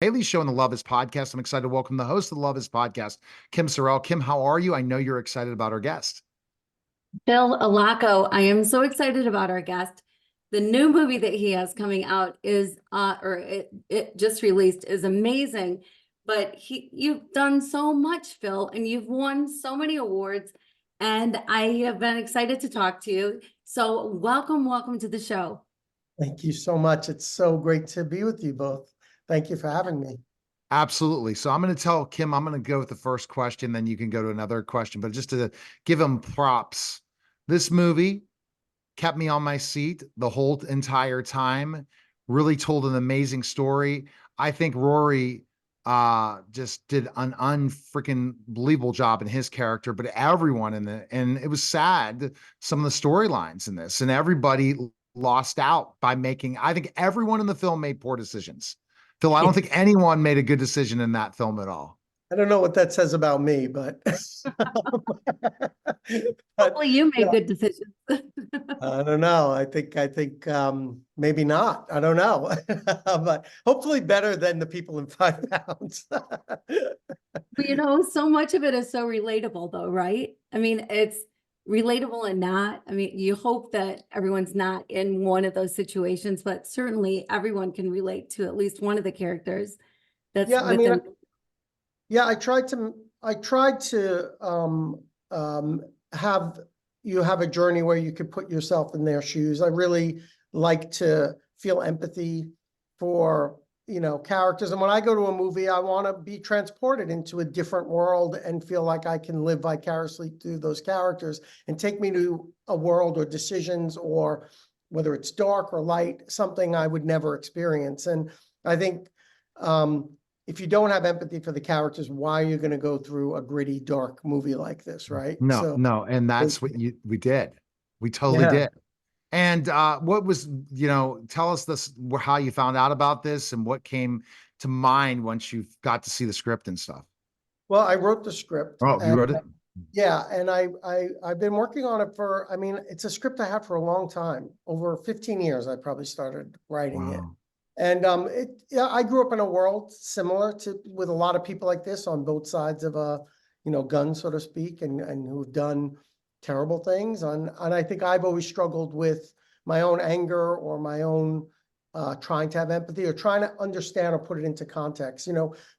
Haley's Show and the Love Is podcast. I'm excited to welcome the host of the Love Is podcast, Kim Sorrelle. Kim, how are you? I know you're excited about our guest. Bill Allocco, I am so excited about our guest. The new movie that he has coming out is, it just released, is amazing. But you've done so much, Phil, and you've won so many awards, and I have been excited to talk to you. So welcome to the show. Thank you so much. It's so great to be with you both. Thank you for having me. Absolutely. So I'm going to tell Kim, I'm going to go with the first question, then you can go to another question. But just to give him props, this movie kept me on my seat the whole entire time, really told an amazing story. I think Rory just did an unfreaking believable job in his character, but everyone and it was sad, some of the storylines in this, and everybody lost out by I think everyone in the film made poor decisions. Phil, I don't think anyone made a good decision in that film at all. I don't know what that says about me, but Hopefully you made good decisions. I don't know. I think maybe not. I don't know. But hopefully better than the people in 5 pounds. But so much of it is so relatable though, right? I mean, it's relatable and not. I mean, you hope that everyone's not in one of those situations, but certainly everyone can relate to at least one of the characters that's within. Yeah, I tried to have you have a journey where you could put yourself in their shoes. I really like to feel empathy for, characters. And when I go to a movie, I want to be transported into a different world and feel like I can live vicariously through those characters and take me to a world or decisions, or whether it's dark or light, something I would never experience. And I think if you don't have empathy for the characters, why are you going to go through a gritty, dark movie like this, right? No. And that's what we did. We totally did. And what was, tell us this, how you found out about this and what came to mind once you got to see the script and stuff. Well, I wrote the script. Oh, you wrote it? Yeah. And I've been working on it it's a script I had for a long time. Over 15 years, I probably started writing it. And I grew up in a world similar with a lot of people like this on both sides of a, gun, so to speak, and who've done terrible things. And I think I've always struggled with my own anger or my own trying to have empathy or trying to understand or put it into context.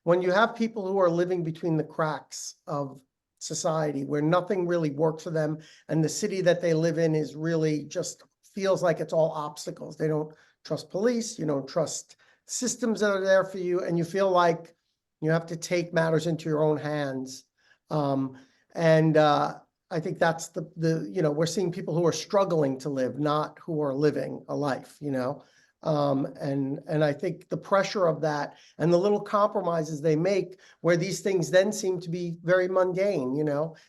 When you have people who are living between the cracks of society where nothing really works for them, and the city that they live in is really just feels like it's all obstacles. They don't trust police, you don't trust systems that are there for you, and you feel like you have to take matters into your own hands. I think that's we're seeing people who are struggling to live, not who are living a life, and I think the pressure of that and the little compromises they make where these things then seem to be very mundane,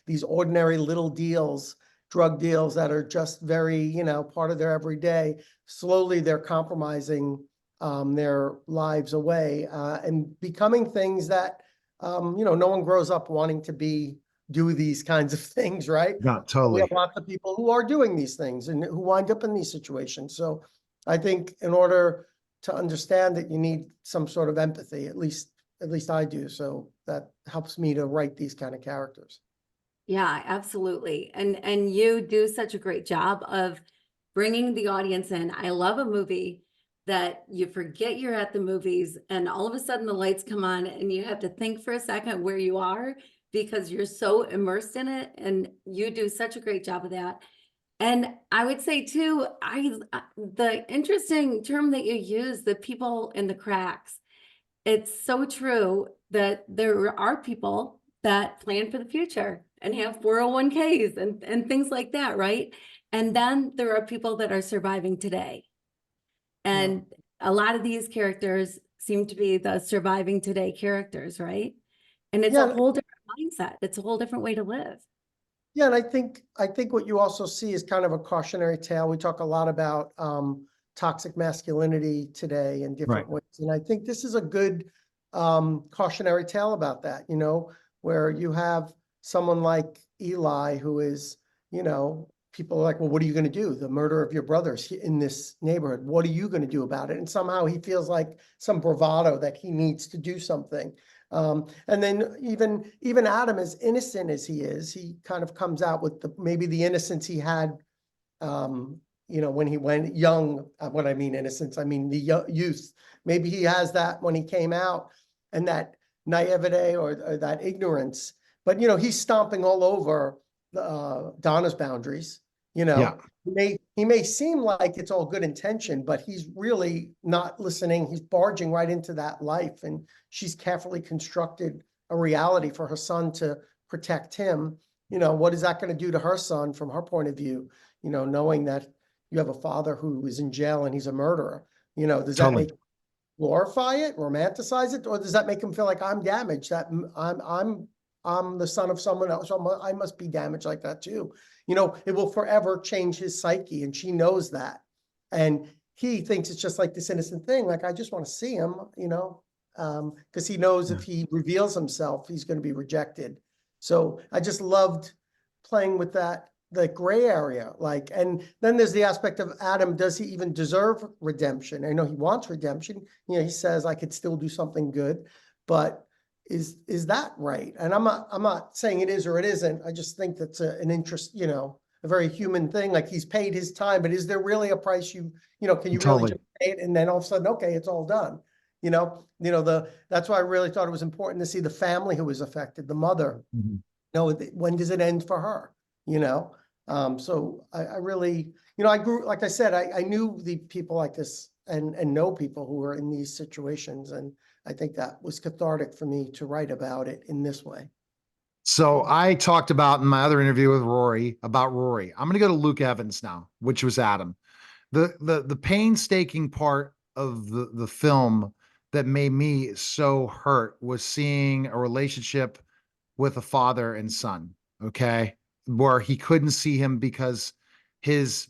these ordinary little deals, drug deals that are just very, part of their everyday. Slowly they're compromising their lives away and becoming things that, no one grows up wanting to do these kinds of things, right? Yeah, totally. We have lots of people who are doing these things and who wind up in these situations. So I think in order to understand that, you need some sort of empathy, at least I do. So that helps me to write these kind of characters. Yeah, absolutely. And you do such a great job of bringing the audience in. I love a movie that you forget you're at the movies and all of a sudden the lights come on and you have to think for a second where you are because you're so immersed in it, and you do such a great job of that. And I would say too, the interesting term that you use, the people in the cracks, it's so true that there are people that plan for the future and have 401ks and things like that, right? And then there are people that are surviving today. And a lot of these characters seem to be the surviving today characters, right? And it's a whole different mindset. It's a whole different way to live. Yeah, and I think what you also see is kind of a cautionary tale. We talk a lot about toxic masculinity today in different ways. And I think this is a good cautionary tale about that, where you have someone like Eli who is, people are like, well, what are you going to do? The murder of your brothers in this neighborhood. What are you going to do about it? And somehow he feels like some bravado that he needs to do something. And then even Adam, as innocent as he is, he kind of comes out with maybe the innocence he had, when he went young. What I mean innocence, I mean the youth. Maybe he has that when he came out, and that naivete or that ignorance. But he's stomping all over Donna's boundaries. Yeah. He may seem like it's all good intention, but he's really not listening. He's barging right into that life, and she's carefully constructed a reality for her son to protect him. What is that going to do to her son from her point of view? Knowing that you have a father who is in jail and he's a murderer. Does that Totally. make glorify it, romanticize it, or does that make him feel like I'm damaged? That I'm the son of someone else. So I must be damaged like that too. It will forever change his psyche, and she knows that. And he thinks it's just like this innocent thing. Like, I just want to see him, because he knows if he reveals himself, he's going to be rejected. So I just loved playing with that, the gray area. And then there's the aspect of Adam. Does he even deserve redemption? I know he wants redemption. He says, I could still do something good, but is that right? And I'm not saying it is or it isn't. I just think that's an interest, a very human thing. Like, he's paid his time, but is there really a price can you really Totally. just pay it and then all of a sudden, okay, it's all done? That's why I really thought it was important to see the family who was affected, the mother. When does it end for her? So I really, I grew, like I said, I knew the people like this and know people who were in these situations. And I think that was cathartic for me to write about it in this way. So I talked about in my other interview with Rory about Rory. I'm going to go to Luke Evans now, which was Adam. The painstaking part of the film that made me so hurt was seeing a relationship with a father and son. Okay, where he couldn't see him because his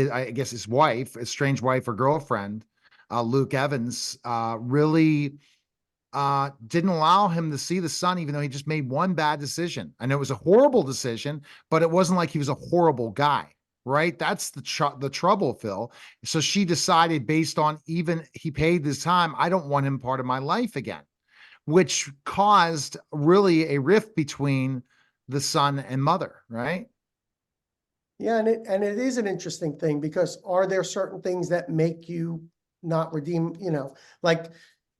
I guess his wife, estranged wife or girlfriend, Luke Evans, really didn't allow him to see the son, even though he just made one bad decision. I know it was a horrible decision, but it wasn't like he was a horrible guy, right? That's the trouble, Phil. So she decided, based on even he paid this time, I don't want him part of my life again, which caused really a rift between the son and mother, right? Yeah, and it is an interesting thing, because are there certain things that make you not redeem,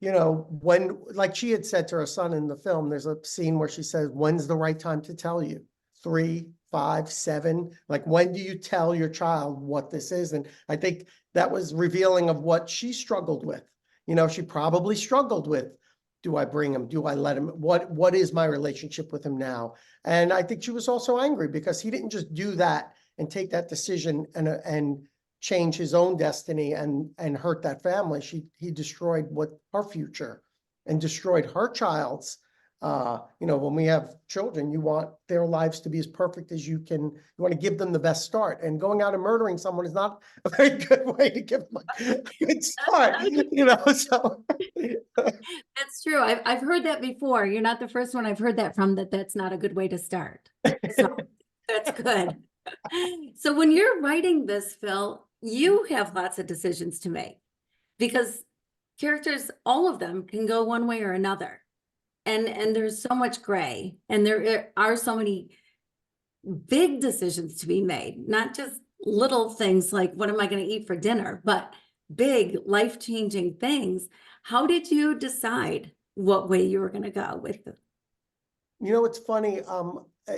when, like she had said to her son in the film, there's a scene where she says, when's the right time to tell you? 3, 5, 7? Like, when do you tell your child what this is? And I think that was revealing of what she struggled with. She probably struggled with, do I bring him? Do I let him? What is my relationship with him now? And I think she was also angry because he didn't just do that and take that decision and change his own destiny and hurt that family. He destroyed her future and destroyed her child's. When we have children, you want their lives to be as perfect as you can. You want to give them the best start, and going out and murdering someone is not a very good way to give them a good start. So That's true. I've heard that before. You're not the first one I've heard that from, that's not a good way to start. So that's good. So when you're writing this, Phil, you have lots of decisions to make, because characters, all of them, can go one way or another. And there's so much gray, and there are so many big decisions to be made, not just little things like, what am I going to eat for dinner, but big life-changing things. How did you decide what way you were going to go with it? It's funny.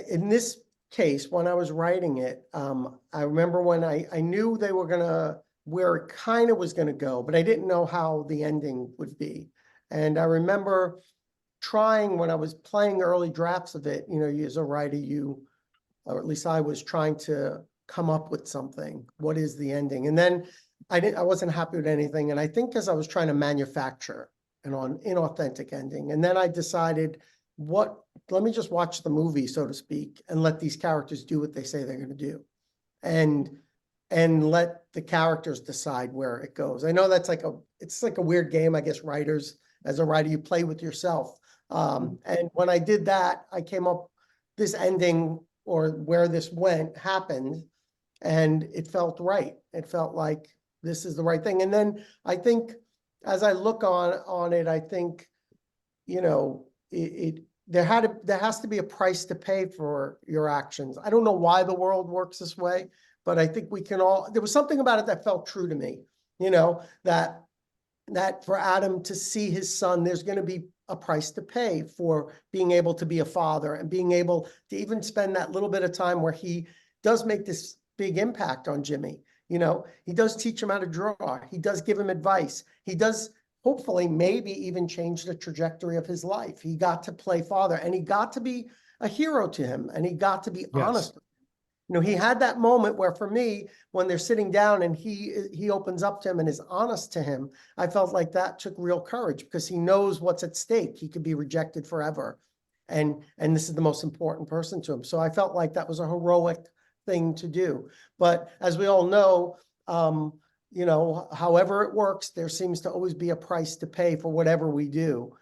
In this case, when I was writing it, I remember when I knew they were where it kind of was gonna go, but I didn't know how the ending would be. And I remember trying, when I was playing early drafts of it, as a writer, or at least I was trying to come up with something. What is the ending? And then I wasn't happy with anything. And I think because I was trying to manufacture an inauthentic ending. And then I decided, let me just watch the movie, so to speak, and let these characters do what they say they're going to do. And let the characters decide where it goes. I know that's it's like a weird game, I guess. Writers, as a writer, you play with yourself. And when I did that, I came up, this ending, or where this happened, and it felt right. It felt like this is the right thing. And then I think as I look on it, I think, you know, there has to be a price to pay for your actions. I don't know why the world works this way, but I think we can all, there was something about it that felt true to me, you know, that for Adam to see his son, there's going to be a price to pay for being able to be a father and being able to even spend that little bit of time where he does make this big impact on Jimmy. You know, he does teach him how to draw. He does give him advice. He does hopefully maybe even change the trajectory of his life. He got to play father, and he got to be a hero to him, and he got to be honest. You know, he had that moment where, for me, when they're sitting down and he opens up to him and is honest to him, I felt like that took real courage, because he knows what's at stake. He could be rejected forever. And this is the most important person to him. So I felt like that was a heroic thing to do. But as we all know, you know, however it works, there seems to always be a price to pay for whatever we do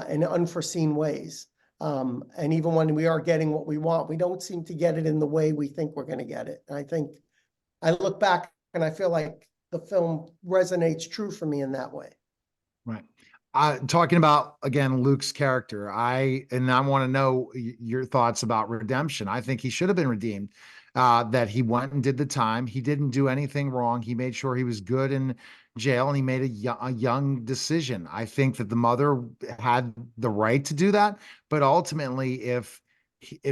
in unforeseen ways. And even when we are getting what we want, we don't seem to get it in the way we think we're going to get it. And I think I look back and I feel like the film resonates true for me in that way. Right. Talking about, again, Luke's character, I want to know your thoughts about redemption. I think he should have been redeemed, that he went and did the time. He didn't do anything wrong. He made sure he was good in jail, and he made a young decision. I think that the mother had the right to do that, but ultimately, if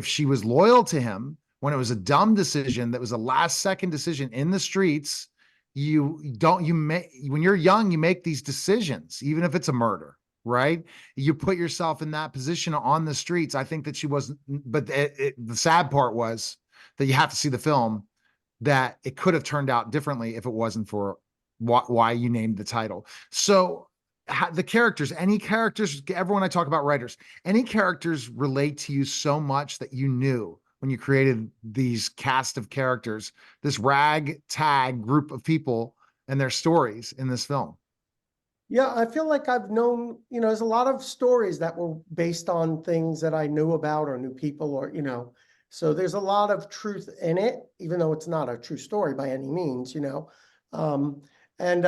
she was loyal to him when it was a dumb decision, that was a last second decision in the streets, when you're young, you make these decisions, even if it's a murder, right? You put yourself in that position on the streets. I think that she wasn't, but the sad part was that you have to see the film, that it could have turned out differently if it wasn't for why you named the title. So the characters, everyone I talk about, writers, any characters relate to you so much that you knew when you created these cast of characters, this ragtag group of people and their stories in this film? Yeah, I feel like I've known, you know, there's a lot of stories that were based on things that I knew about or knew people, or, you know, so there's a lot of truth in it, even though it's not a true story by any means, you know. And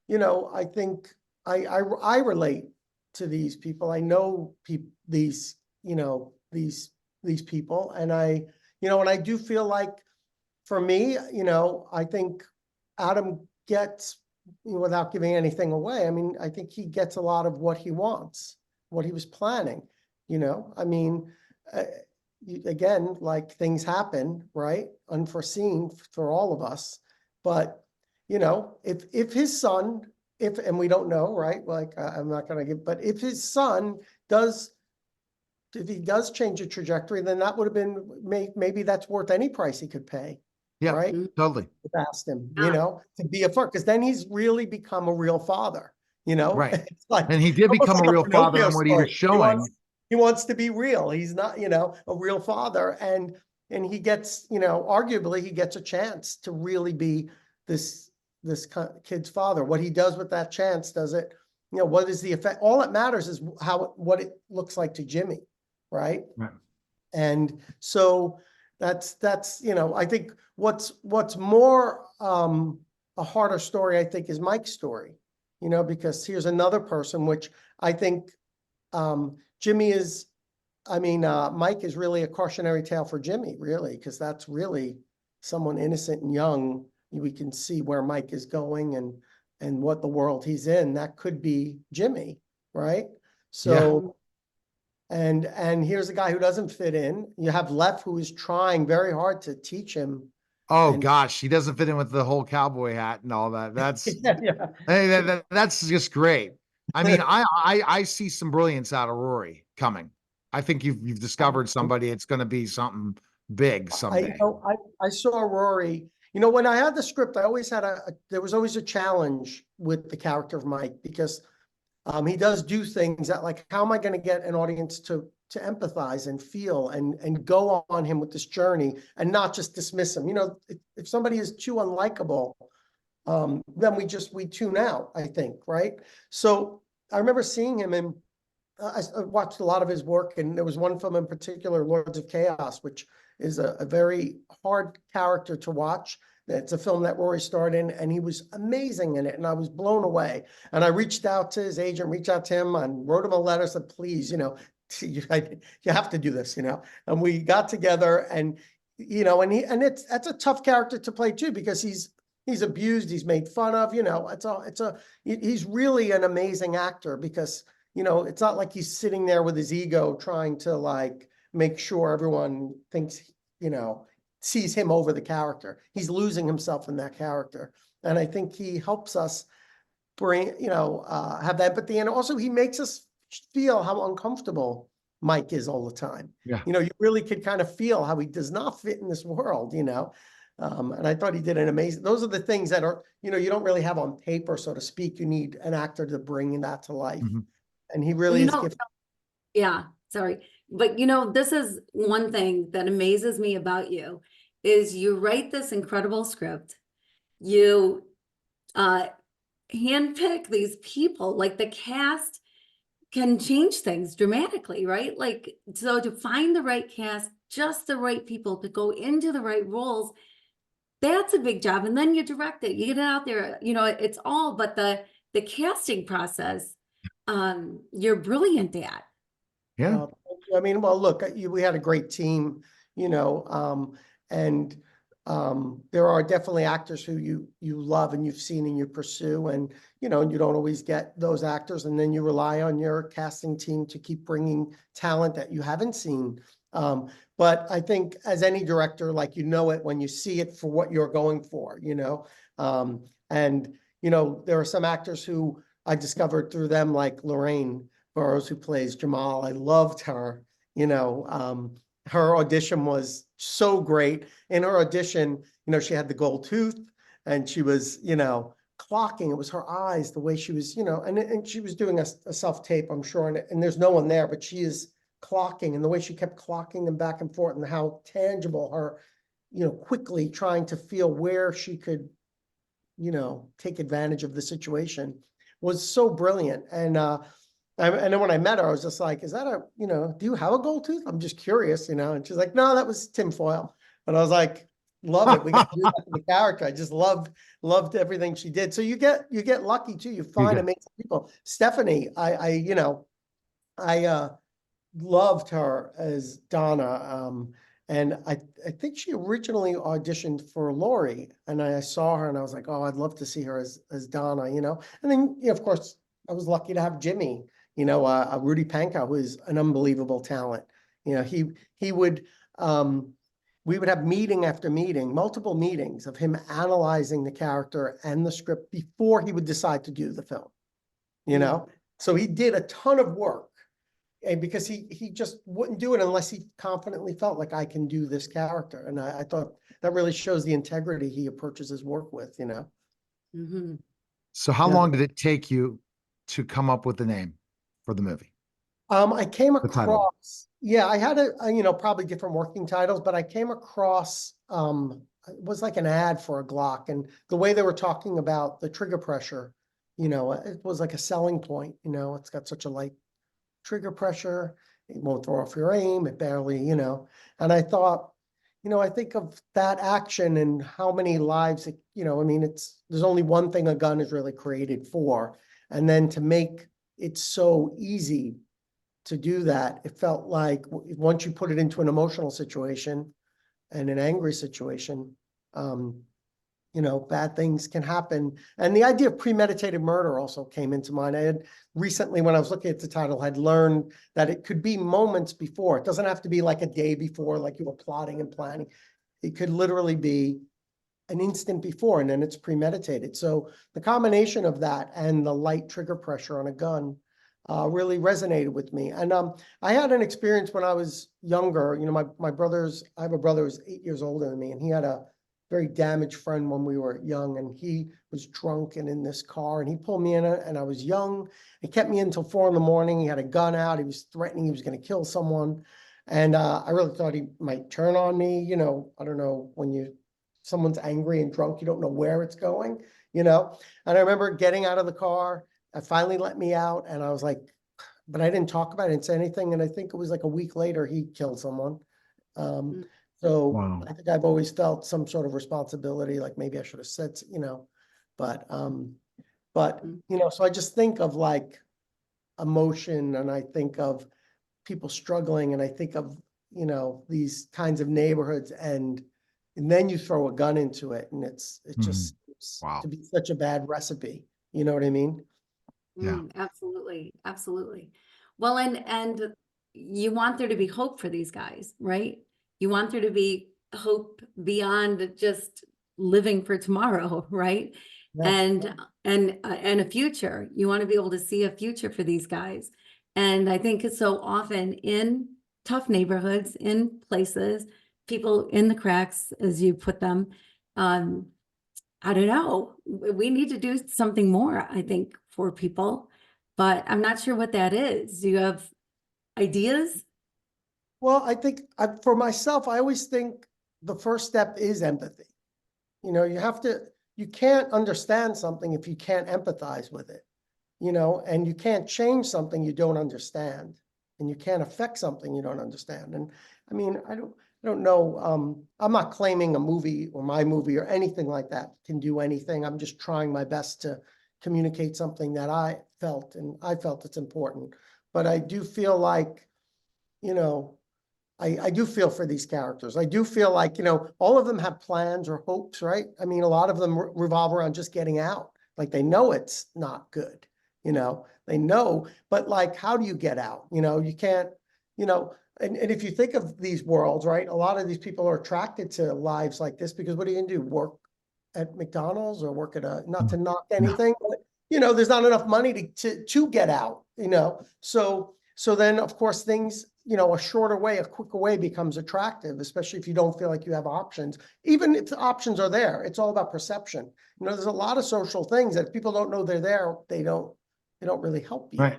you know, I think I relate to these people. I know these, you know, these people, and you know, and I do feel like, for me, you know, I think Adam gets, without giving anything away, I mean, I think he gets a lot of what he wants, what he was planning, you know. I mean, again, like, things happen, right? Unforeseen for all of us. But, you know, if his son, and we don't know, right? Like, I'm not going to give, but if his son does, if he does change the trajectory, then that would have been, maybe that's worth any price he could pay. Yeah, right? totally. Asked him, you know, to be a father, because then he's really become a real father, you know. Right. It's like, And he did almost become like a real father Pinocchio in what he was story. showing. He wants to be real. He's not, you know, a real father, and he gets, you know, arguably he gets a chance to really be this kid's father. What he does with that chance, does it, you know, what is the effect? All that matters is what it looks like to Jimmy, right? Right. And so that's, you know, I think what's more a harder story, I think, is Mike's story, you know, because here's another person, which I think Jimmy is, I mean, Mike is really a cautionary tale for Jimmy, really, because that's really someone innocent and young. We can see where Mike is going and what the world he's in. That could be Jimmy, right? So, and here's a guy who doesn't fit in. You have Lev, who is trying very hard to teach him. Oh And gosh, he doesn't fit in with the whole cowboy hat and all that. That's yeah. hey, that's just great. I mean, I see some brilliance out of Rory coming. I think you've discovered somebody. It's going to be something big someday. I saw Rory. You know, when I had the script, I always had there was always a challenge with the character of Mike, because he does do things that, like, how am I going to get an audience to empathize and feel and go on him with this journey and not just dismiss him? You know, if somebody is too unlikable, then we tune out, I think, right? So I remember seeing him, and I watched a lot of his work, and there was one film in particular, Lords of Chaos, which is a very hard character to watch. It's a film that Rory starred in, and he was amazing in it, and I was blown away. And I reached out to his agent, reached out to him, and wrote him a letter, said, please, you have to do this, And we got together, and that's a tough character to play too, because he's abused, he's made fun of, he's really an amazing actor, because it's not like he's sitting there with his ego trying to like make sure everyone thinks, sees him over the character. He's losing himself in that character. And I think he helps us bring, have empathy. And also he makes us feel how uncomfortable Mike is all the time. Yeah. You really could kind of feel how he does not fit in this world, and I thought he did an amazing, those are the things that are, you don't really have on paper, so to speak. You need an actor to bring that to life. Mm-hmm. And he really is gifted. Yeah, sorry. But this is one thing that amazes me about you is you write this incredible script. You handpick these people, like the cast can change things dramatically, right? Like, so to find the right cast, just the right people to go into the right roles, that's a big job. And then you direct it, you get it out there, it's all, but the casting process, you're brilliant at. Yeah. Well, look, we had a great team, and there are definitely actors who you love and you've seen and you pursue, and you don't always get those actors, and then you rely on your casting team to keep bringing talent that you haven't seen. But I think as any director, like, it when you see it for what you're going for, and there are some actors who I discovered through them, like Lorraine Burroughs, who plays Jamal. I loved her. Her audition was so great. In her audition, she had the gold tooth, and she was, clocking. It was her eyes, the way she was, and she was doing a self-tape, I'm sure, and there's no one there, but she is clocking, and the way she kept clocking them back and forth, and how tangible her, quickly trying to feel where she could, take advantage of the situation was so brilliant. And then when I met her, I was just like, is that do you have a gold tooth? I'm just curious, and she's like, no, that was tinfoil. And I was like, love it. We got to do that to the character. I just loved everything she did. So you get lucky too. You find amazing people. Stephanie, I loved her as Donna. And I think she originally auditioned for Laurie, and I saw her and I was like, oh, I'd love to see her as Donna, and then, of course, I was lucky to have Jimmy, Rudy Pankow, who is an unbelievable talent. He would, we would have meeting after meeting, multiple meetings of him analyzing the character and the script before he would decide to do the film, So he did a ton of work. And because he just wouldn't do it unless he confidently felt like, I can do this character. And I thought that really shows the integrity he approaches his work with, Mm-hmm. So how long did it take you to come up with the name for the movie? I came title. across, I had probably different working titles, but I came across, it was like an ad for a Glock, and the way they were talking about the trigger pressure, it was like a selling point. It's got such a light trigger pressure, it won't throw off your aim, it barely, and I thought, I think of that action and how many lives, there's only one thing a gun is really created for. And then to make it so easy to do that, it felt like once you put it into an emotional situation and an angry situation, bad things can happen. And the idea of premeditated murder also came into mind. I had recently, when I was looking at the title, had learned that it could be moments before. It doesn't have to be like a day before, like you were plotting and planning. It could literally be an instant before, and then it's premeditated. So the combination of that and the light trigger pressure on a gun really resonated with me. And I had an experience when I was younger. My brothers, I have a brother who's 8 years older than me, and he had a very damaged friend when we were young, and he was drunk and in this car, and he pulled me in it, and I was young. He kept me in until 4 a.m. He had a gun out. He was threatening he was going to kill someone. And I really thought he might turn on me. I don't know, when someone's angry and drunk, you don't know where it's going, And I remember getting out of the car. I finally let me out, and I was like, but I didn't talk about it, I didn't say anything. And I think it was like a week later, he killed someone. Mm. So Wow. I think I've always felt some sort of responsibility, like maybe I should have said, but, Mm. so I just think of like emotion, and I think of people struggling, and I think of, these kinds of neighborhoods, and then you throw a gun into it, and it just seems Wow. to be such a bad recipe. You know what I mean? Yeah. Absolutely. Absolutely. Well, and you want there to be hope for these guys, right? You want there to be hope beyond just living for tomorrow, right? Yeah. And a future. You want to be able to see a future for these guys. And I think it's so often in tough neighborhoods, in places, people in the cracks, as you put them, I don't know. We need to do something more, I think, for people, but I'm not sure what that is. Do you have ideas? Well, I think for myself, I always think the first step is empathy. You can't understand something if you can't empathize with it, and you can't change something you don't understand, and you can't affect something you don't understand. And I mean, I don't know. I'm not claiming a movie or my movie or anything like that can do anything. I'm just trying my best to communicate something that I felt, and I felt it's important. But I do feel like, you know, I do feel for these characters. I do feel like, all of them have plans or hopes, right? I mean, a lot of them revolve around just getting out. Like they know it's not good, they know, but like, how do you get out? You can't, and if you think of these worlds, right? A lot of these people are attracted to lives like this because what are you gonna do? Work at McDonald's or work at not to knock anything, but there's not enough money to get out, So then of course things, a shorter way, a quicker way becomes attractive, especially if you don't feel like you have options. Even if the options are there, it's all about perception. There's a lot of social things that if people don't know they're there, they don't really help you. Right.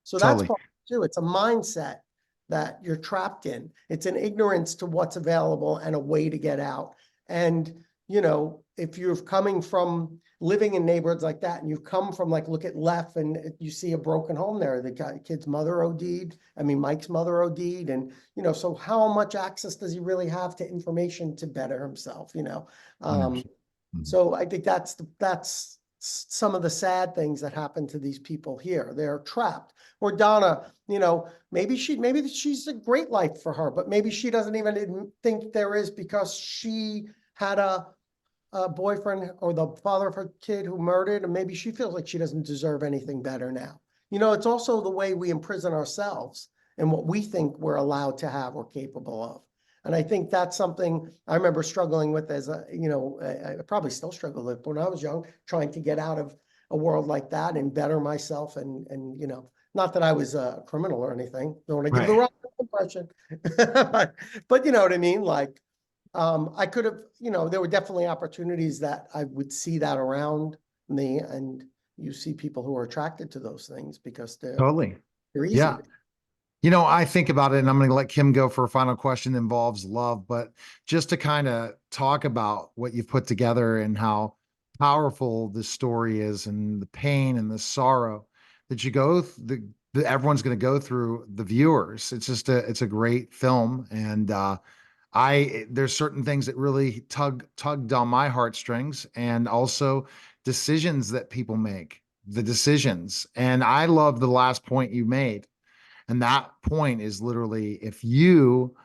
So that's Totally. part too. It's a mindset that you're trapped in. It's an ignorance to what's available and a way to get out. And, if you're coming from living in neighborhoods like that, and you've come from like, look at Leff and you see a broken home there, the kid's mother OD'd. I mean, Mike's mother OD'd. And, so how much access does he really have to information to better himself, 100%. So I think that's some of the sad things that happen to these people here. They're trapped. Or Donna, maybe she's a great life for her, but maybe she doesn't even think there is because she had a boyfriend or the father of her kid who murdered, and maybe she feels like she doesn't deserve anything better now. It's also the way we imprison ourselves and what we think we're allowed to have or capable of. And I think that's something I remember struggling with as I probably still struggle with when I was young, trying to get out of a world like that and better myself. And not that I was a criminal or anything. Don't want to give the wrong impression, but you know what I mean? Like, I could have, there were definitely opportunities that I would see that around me, and you see people who are attracted to those things because they're Totally. easy. Yeah. I think about it, and I'm going to let Kim go for a final question that involves love, but just to kind of talk about what you've put together and how powerful this story is and the pain and the sorrow that you everyone's going to go through, the viewers. It's a great film. And, there's certain things that really tugged on my heartstrings, and also decisions that people make, the decisions. And I love the last point you made. And that point is literally, if you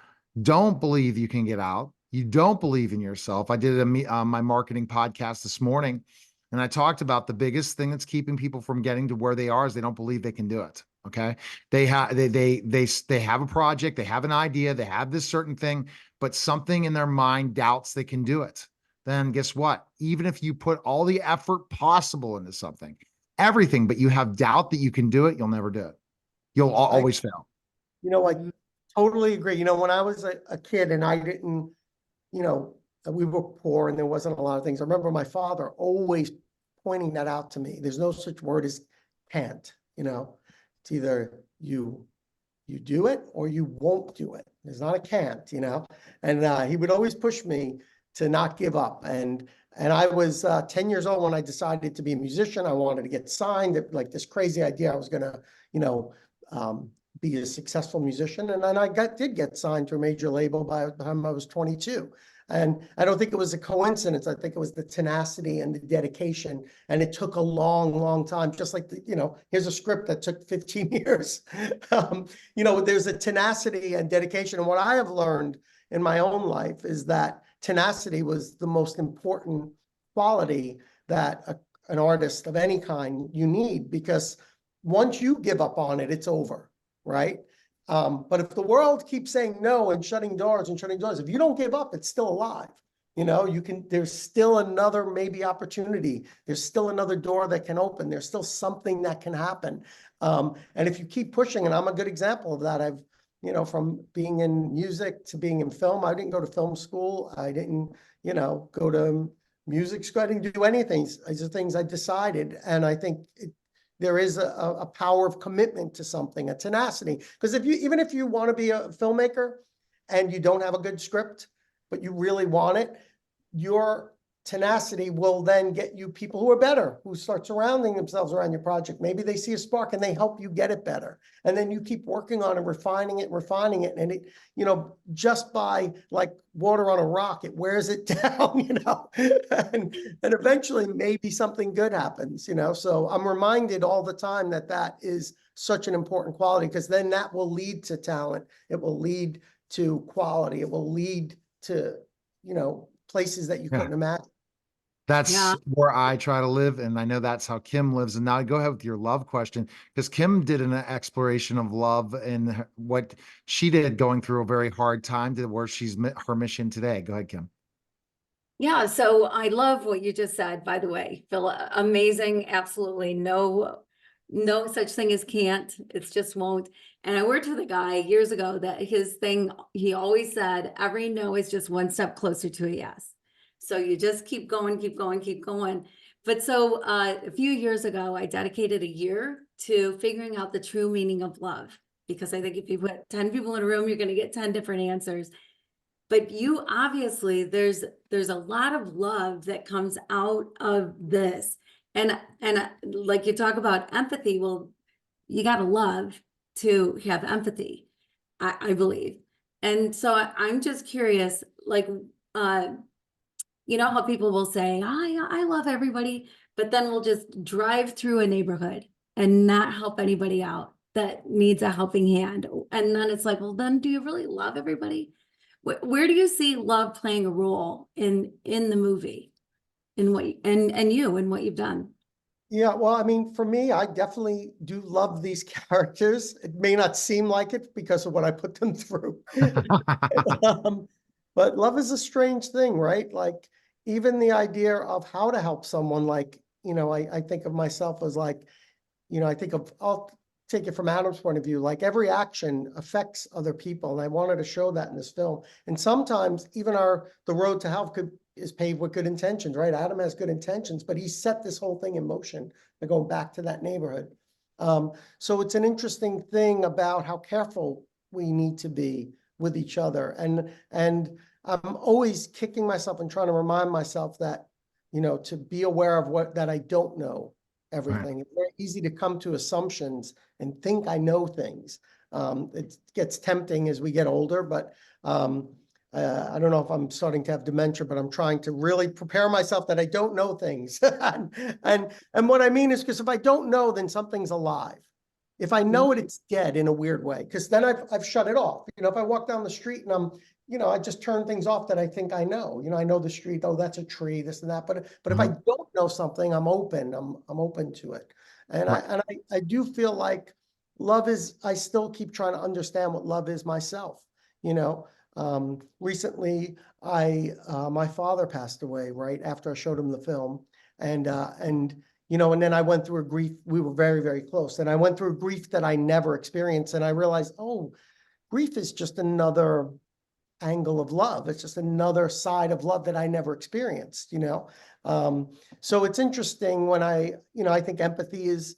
don't believe you can get out, you don't believe in yourself. I did my marketing podcast this morning, and I talked about the biggest thing that's keeping people from getting to where they are is they don't believe they can do it. Okay. They have a project, they have an idea, they have this certain thing, but something in their mind doubts they can do it. Then guess what? Even if you put all the effort possible into something, everything, but you have doubt that you can do it, you'll never do it. You'll always fail. I totally agree. When I was a kid and I didn't, we were poor and there wasn't a lot of things. I remember my father always pointing that out to me. There's no such word as can't, it's either you do it or you won't do it. There's not a can't, and he would always push me to not give up. And I was 10 years old when I decided to be a musician. I wanted to get signed. Like this crazy idea I was going to, be a successful musician. And then I did get signed to a major label by the time I was 22. And I don't think it was a coincidence. I think it was the tenacity and the dedication. And it took a long, long time, just like, here's a script that took 15 years. There's a tenacity and dedication. And what I have learned in my own life is that tenacity was the most important quality that an artist of any kind you need, because once you give up on it, it's over, right? But if the world keeps saying no and shutting doors, if you don't give up, it's still alive. There's still another maybe opportunity. There's still another door that can open. There's still something that can happen. And if you keep pushing, and I'm a good example of that. I've, from being in music to being in film, I didn't go to film school. I didn't, go to music school. I didn't do anything. These are things I decided. And I think there is a power of commitment to something, a tenacity. Because even if you want to be a filmmaker and you don't have a good script, but you really want it, your tenacity will then get you people who are better, who start surrounding themselves around your project. Maybe they see a spark and they help you get it better. And then you keep working on it, refining it. And it, just by like water on a rock, it wears it down, and eventually maybe something good happens, So I'm reminded all the time that is such an important quality, because then that will lead to talent. It will lead to quality. It will lead to, places that you couldn't imagine. That's where I try to live, and I know that's how Kim lives. And now go ahead with your love question, because Kim did an exploration of love and what she did going through a very hard time to where she's her mission today. Go ahead, Kim. Yeah, so I love what you just said, by the way, Phil. Amazing. Absolutely no such thing as can't. It's just won't. And I worked with a guy years ago that his thing, he always said, every no is just one step closer to a yes. So you just keep going, keep going, keep going. But so a few years ago, I dedicated a year to figuring out the true meaning of love, because I think if you put 10 people in a room, you're going to get 10 different answers. But you obviously, there's a lot of love that comes out of this. And like you talk about empathy, well, you got to love to have empathy, I believe. And so I'm just curious, like, how people will say, I love everybody, but then we'll just drive through a neighborhood and not help anybody out that needs a helping hand. And then it's like, well, then do you really love everybody? Where do you see love playing a role in the movie, in what and what you've done? Yeah, well, I mean, for me, I definitely do love these characters. It may not seem like it because of what I put them through. But love is a strange thing, right? Like, even the idea of how to help someone, like, I think of myself as like, I'll take it from Adam's point of view, like every action affects other people. And I wanted to show that in this film. And sometimes even the road to hell is paved with good intentions, right? Adam has good intentions, but he set this whole thing in motion by going back to that neighborhood. So it's an interesting thing about how careful we need to be with each other. And I'm always kicking myself and trying to remind myself that, to be aware of that I don't know everything. Right. It's very easy to come to assumptions and think I know things. It gets tempting as we get older, but I don't know if I'm starting to have dementia, but I'm trying to really prepare myself that I don't know things. and what I mean is, because if I don't know, then something's alive. If I know it, it's dead in a weird way, because then I've shut it off. If I walk down the street and I'm, I just turn things off that I think I know. I know the street. Oh, that's a tree, this and that. But if I don't know something, I'm open. I'm open to it. And I do feel like love is. I still keep trying to understand what love is myself. Recently, my father passed away right after I showed him the film, and then I went through a grief. We were very, very close, and I went through a grief that I never experienced, and I realized, oh, grief is just another angle of love. It's just another side of love that I never experienced. So it's interesting when I think empathy is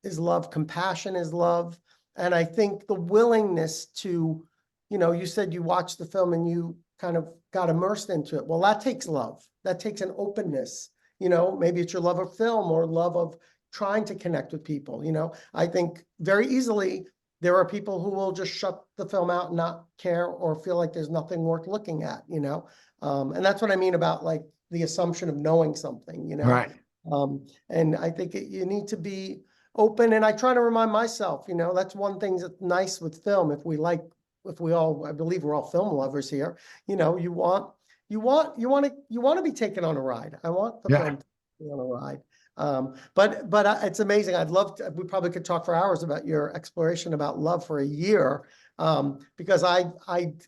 love, compassion is love, and I think the willingness to, you said you watched the film and you kind of got immersed into it. Well, that takes love. That takes an openness. Maybe it's your love of film or love of trying to connect with people. I think very easily there are people who will just shut the film out and not care or feel like there's nothing worth looking at, you know? And that's what I mean about like the assumption of knowing something, you know? Right. And I think you need to be open. And I try to remind myself, you know, that's one thing that's nice with film. If we all, I believe we're all film lovers here, you know, you want to be taken on a ride. I want the Yeah. film to be on a ride. But it's amazing. We probably could talk for hours about your exploration about love for a year. Because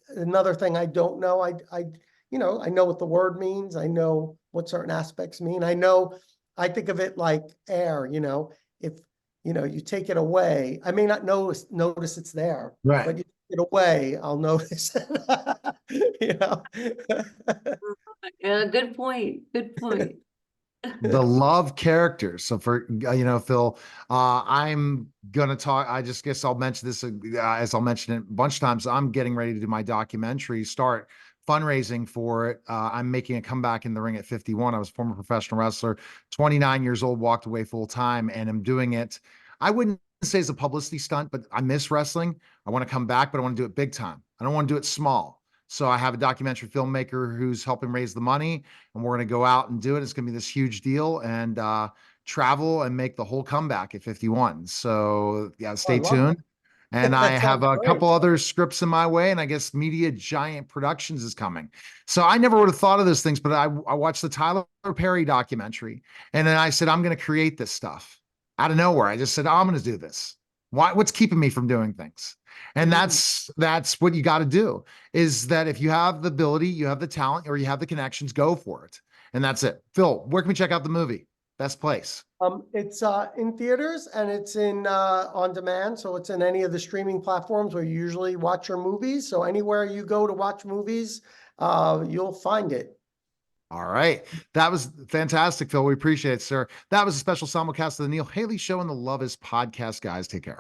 another thing I don't know, you know, I know what the word means. I know what certain aspects mean. I think of it like air, you know, if, you know, you take it away, I may not notice it's there, Right. but you take it away, I'll notice it. You know? Yeah, good point. Good point. The love characters. So for, you know, Phil, I'm going to talk, I just guess I'll mention this as I'll mention it a bunch of times. I'm getting ready to do my documentary, start fundraising for it. I'm making a comeback in the ring at 51. I was a former professional wrestler, 29 years old, walked away full time, and I'm doing it. I wouldn't say it's a publicity stunt, but I miss wrestling. I want to come back, but I want to do it big time. I don't want to do it small. So I have a documentary filmmaker who's helping raise the money, and we're going to go out and do it. It's going to be this huge deal, and travel and make the whole comeback at 51. So yeah, stay tuned. And I That have sounds a great. couple other scripts in my way, and I guess Media Giant Productions is coming. So I never would have thought of those things, but I watched the Tyler Perry documentary, and then I said, I'm going to create this stuff out of nowhere. I just said, oh, I'm going to do this. What's keeping me from doing things? And that's what you got to do, is that if you have the ability, you have the talent, or you have the connections, go for it. And that's it. Phil, where can we check out the movie? Best place. It's in theaters, and it's in on demand. So it's in any of the streaming platforms where you usually watch your movies. So anywhere you go to watch movies, you'll find it. All right. That was fantastic, Phil. We appreciate it, sir. That was a special simulcast of the Neil Haley Show and the Love Is podcast, guys. Take care.